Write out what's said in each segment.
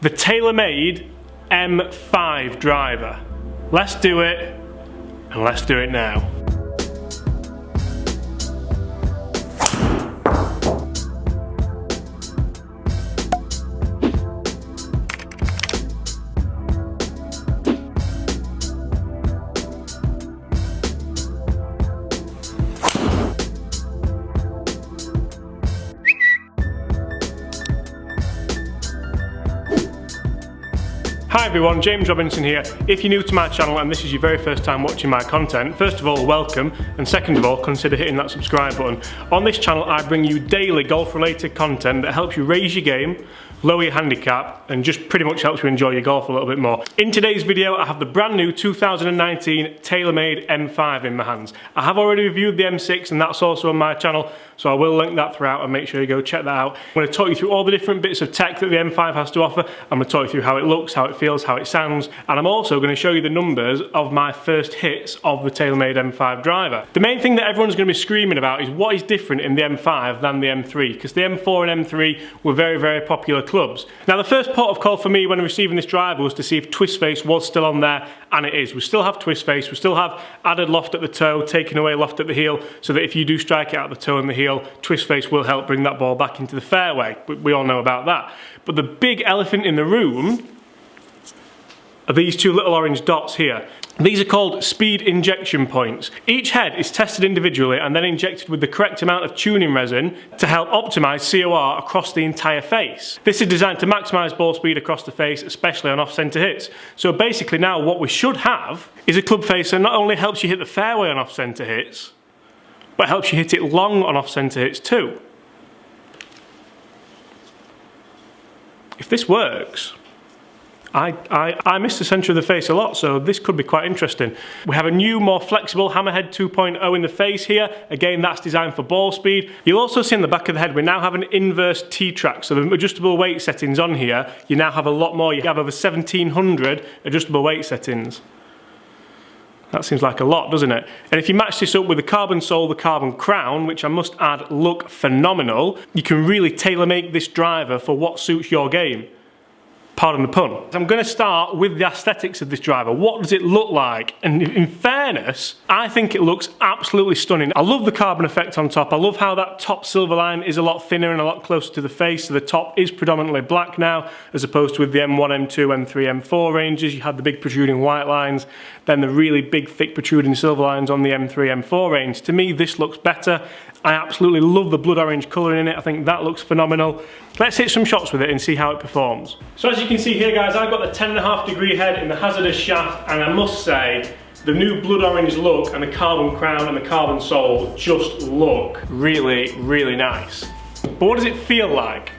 the TAYLORMADE M5 driver. Let's do it, and let's do it now. Hi everyone, James Robinson here. If you're new to my channel and this is your very first time watching my content, first of all, welcome, and second of all, consider hitting that subscribe button. On this channel, I bring you daily golf-related content that helps you raise your game, lower your handicap, and just pretty much helps you enjoy your golf a little bit more. In today's video, I have the brand new 2019 TAYLORMADE M5 in my hands. I have already reviewed the M6 and that's also on my channel, so I will link that throughout and make sure you go check that out. I'm going to talk you through all the different bits of tech that the M5 has to offer. I'm going to talk you through how it looks, how it feels, how it sounds, and I'm also going to show you the numbers of my first hits of the TAYLORMADE M5 driver. The main thing that everyone's going to be screaming about is what is different in the M5 than the M3, because the M4 and M3 were very, very popular clubs. Now the first port of call for me when receiving this driver was to see if twist face was still on there, and it is. We still have twist face, we still have added loft at the toe, taking away loft at the heel, so that if you do strike it out the toe and the heel, twist face will help bring that ball back into the fairway. We all know about that. But the big elephant in the room are these two little orange dots here. These are called speed injection points. Each head is tested individually and then injected with the correct amount of tuning resin to help optimize COR across the entire face. This is designed to maximize ball speed across the face, especially on off-center hits. So basically now what we should have is a club face that not only helps you hit the fairway on off-center hits, but helps you hit it long on off-center hits too. If this works, I miss the centre of the face a lot, so this could be quite interesting. We have a new, more flexible Hammerhead 2.0 in the face here. Again, that's designed for ball speed. You'll also see in the back of the head, we now have an inverse T-track, so the adjustable weight settings on here, you now have a lot more. You have over 1,700 adjustable weight settings. That seems like a lot, doesn't it? And if you match this up with the carbon sole, the carbon crown, which I must add look phenomenal, you can really tailor-make this driver for what suits your game. Pardon the pun. I'm going to start with the aesthetics of this driver. What does it look like? And in fairness, I think it looks absolutely stunning. I love the carbon effect on top. I love how that top silver line is a lot thinner and a lot closer to the face. So the top is predominantly black now, as opposed to with the M1, M2, M3, M4 ranges. You had the big protruding white lines, then the really big, thick protruding silver lines on the M3, M4 range. To me, this looks better. I absolutely love the blood orange colour in it. I think that looks phenomenal. Let's hit some shots with it and see how it performs. So as you can see here, guys, I've got the 10.5 degree head in the hazardous shaft, and I must say, the new blood orange look and the carbon crown and the carbon sole just look really, really nice. But what does it feel like?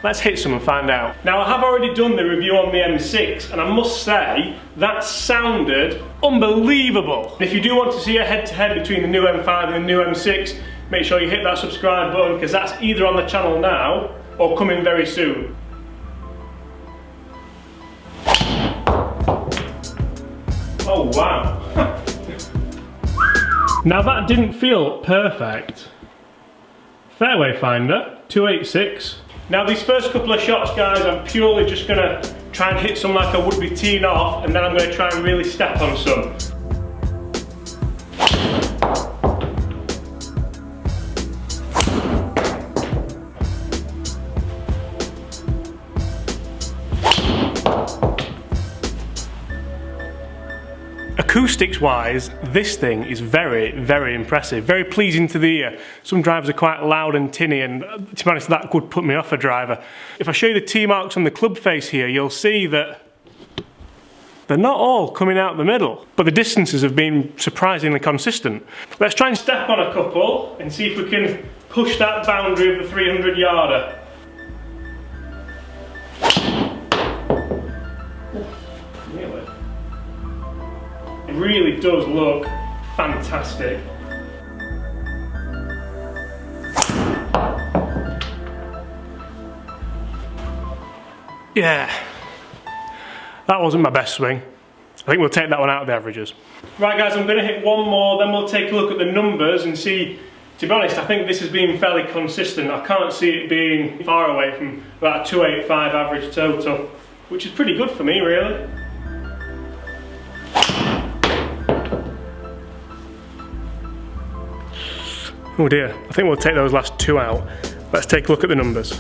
Let's hit some and find out. Now I have already done the review on the M6 and I must say that sounded unbelievable. If you do want to see a head-to-head between the new M5 and the new M6, make sure you hit that subscribe button because that's either on the channel now or coming very soon. Oh wow. Now that didn't feel perfect. Fairway finder, 286. Now these first couple of shots, guys, I'm purely just gonna try and hit some like I would be teeing off, and then I'm gonna try and really step on some. Acoustics wise, this thing is very, very impressive, very pleasing to the ear. Some drivers are quite loud and tinny, and to be honest, that could put me off a driver. If I show you the T marks on the club face here, you'll see that they're not all coming out the middle, but the distances have been surprisingly consistent. Let's try and step on a couple and see if we can push that boundary of the 300 yarder. It really does look fantastic. Yeah, that wasn't my best swing. I think we'll take that one out of the averages. Right guys, I'm going to hit one more, then we'll take a look at the numbers and see. To be honest, I think this has been fairly consistent. I can't see it being far away from about a 285 average total. which is pretty good for me, really. Oh dear, I think we'll take those last two out. Let's take a look at the numbers.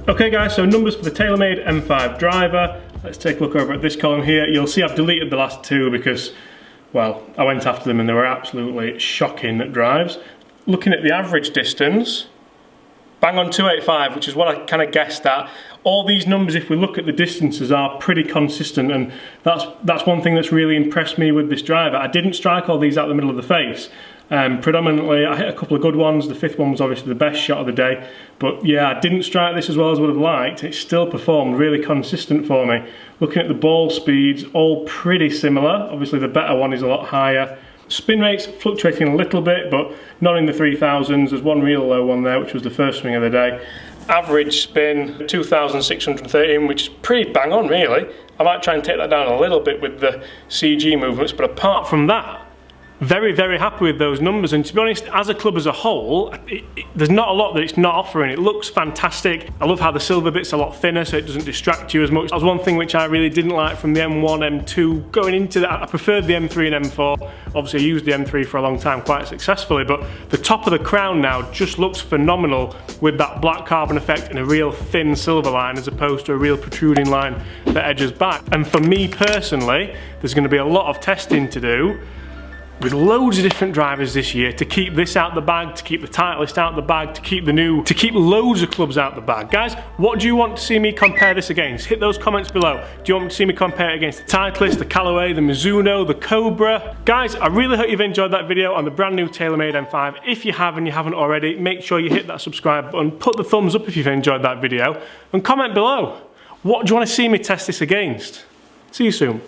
Okay guys, so numbers for the TAYLORMADE M5 driver. Let's take a look over at this column here. You'll see I've deleted the last two because, well, I went after them and they were absolutely shocking drives. Looking at the average distance, bang on 285, which is what I kind of guessed at. All these numbers, if we look at the distances, are pretty consistent, and that's one thing that's really impressed me with this driver. I didn't strike all these out the middle of the face. Predominantly, I hit a couple of good ones. The fifth one was obviously the best shot of the day. But yeah, I didn't strike this as well as I would have liked. It still performed really consistent for me. Looking at the ball speeds, all pretty similar. Obviously the better one is a lot higher. Spin rates fluctuating a little bit, but not in the 3000s. There's one real low one there, which was the first swing of the day. Average spin, 2,613, which is pretty bang on really. I might try and take that down a little bit with the CG movements, but apart from that, very, very happy with those numbers. And to be honest, as a club as a whole, there's not a lot that it's not offering. It looks fantastic. I love how the silver bit's a lot thinner, so it doesn't distract you as much. That was one thing which I really didn't like from the M1, M2. Going into that, I preferred the M3 and M4. Obviously, I used the M3 for a long time quite successfully, but the top of the crown now just looks phenomenal with that black carbon effect and a real thin silver line as opposed to a real protruding line that edges back. And for me personally, there's going to be a lot of testing to do with loads of different drivers this year to keep this out the bag, to keep the Titleist out the bag, to keep loads of clubs out the bag. Guys, what do you want to see me compare this against? Hit those comments below. Do you want to see me compare it against the Titleist, the Callaway, the Mizuno, the Cobra? Guys, I really hope you've enjoyed that video on the brand new TAYLORMADE M5. If you have and you haven't already, make sure you hit that subscribe button, put the thumbs up if you've enjoyed that video, and comment below. What do you want to see me test this against? See you soon.